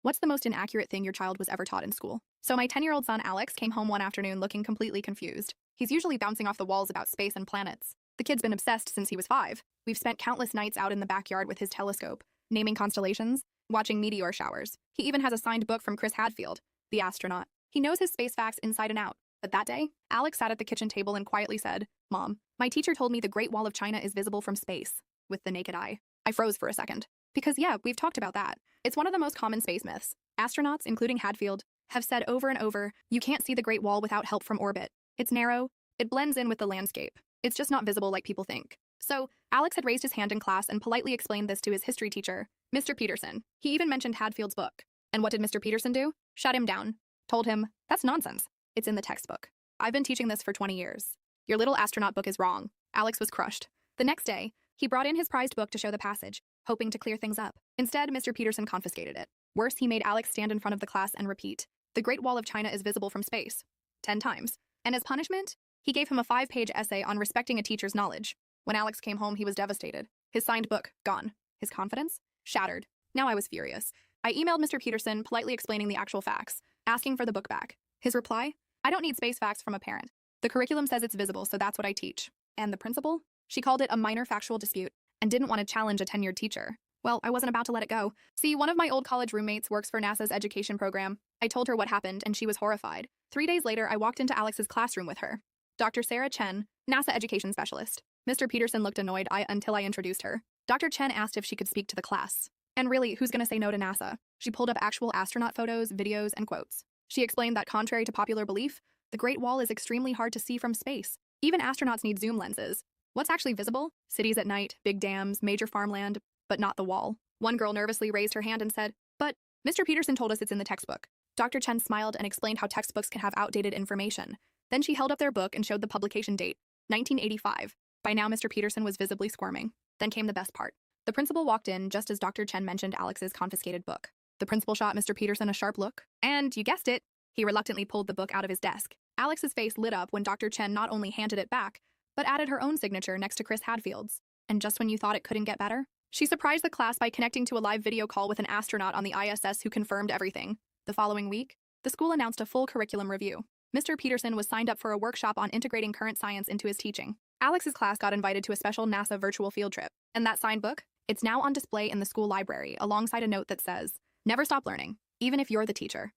What's the most inaccurate thing your child was ever taught in school? So my 10-year-old son Alex came home one afternoon looking completely confused. He's usually bouncing off the walls about space and planets. The kid's been obsessed since he was 5. We've spent countless nights out in the backyard with his telescope, naming constellations, watching meteor showers. He even has a signed book from Chris Hadfield, the astronaut. He knows his space facts inside and out. But that day, Alex sat at the kitchen table and quietly said, "Mom, my teacher told me the Great Wall of China is visible from space, with the naked eye." I froze for a second. Because yeah, we've talked about that. It's one of the most common space myths. Astronauts, including Hadfield, have said over and over, you can't see the Great Wall without help from orbit. It's narrow, it blends in with the landscape. It's just not visible like people think. So, Alex had raised his hand in class and politely explained this to his history teacher, Mr. Peterson. He even mentioned Hadfield's book. And what did Mr. Peterson do? Shut him down. Told him, that's nonsense. It's in the textbook. I've been teaching this for 20 years. Your little astronaut book is wrong. Alex was crushed. The next day, he brought in his prized book to show the passage, hoping to clear things up. Instead, Mr. Peterson confiscated it. Worse, he made Alex stand in front of the class and repeat, the Great Wall of China is visible from space, 10 times. And as punishment, he gave him a 5-page essay on respecting a teacher's knowledge. When Alex came home, he was devastated. His signed book, gone. His confidence, shattered. Now I was furious. I emailed Mr. Peterson, politely explaining the actual facts, asking for the book back. His reply, I don't need space facts from a parent. The curriculum says it's visible, so that's what I teach. And the principal? She called it a minor factual dispute and didn't want to challenge a tenured teacher. Well, I wasn't about to let it go. See, one of my old college roommates works for NASA's education program. I told her what happened, and she was horrified. 3 days later, I walked into Alex's classroom with her. Dr. Sarah Chen, NASA education specialist. Mr. Peterson looked annoyed until I introduced her. Dr. Chen asked if she could speak to the class. And really, who's going to say no to NASA? She pulled up actual astronaut photos, videos, and quotes. She explained that contrary to popular belief, the Great Wall is extremely hard to see from space. Even astronauts need zoom lenses. What's actually visible? Cities at night, big dams, major farmland, but not the wall. One girl nervously raised her hand and said, but Mr. Peterson told us it's in the textbook. Dr. Chen smiled and explained how textbooks can have outdated information. Then she held up their book and showed the publication date, 1985. By now, Mr. Peterson was visibly squirming. Then came the best part. The principal walked in just as Dr. Chen mentioned Alex's confiscated book. The principal shot Mr. Peterson a sharp look, and you guessed it, he reluctantly pulled the book out of his desk. Alex's face lit up when Dr. Chen not only handed it back, but added her own signature next to Chris Hadfield's. And just when you thought it couldn't get better, she surprised the class by connecting to a live video call with an astronaut on the ISS who confirmed everything. The following week, the school announced a full curriculum review. Mr. Peterson was signed up for a workshop on integrating current science into his teaching. Alex's class got invited to a special NASA virtual field trip. And that signed book? It's now on display in the school library alongside a note that says, never stop learning, even if you're the teacher.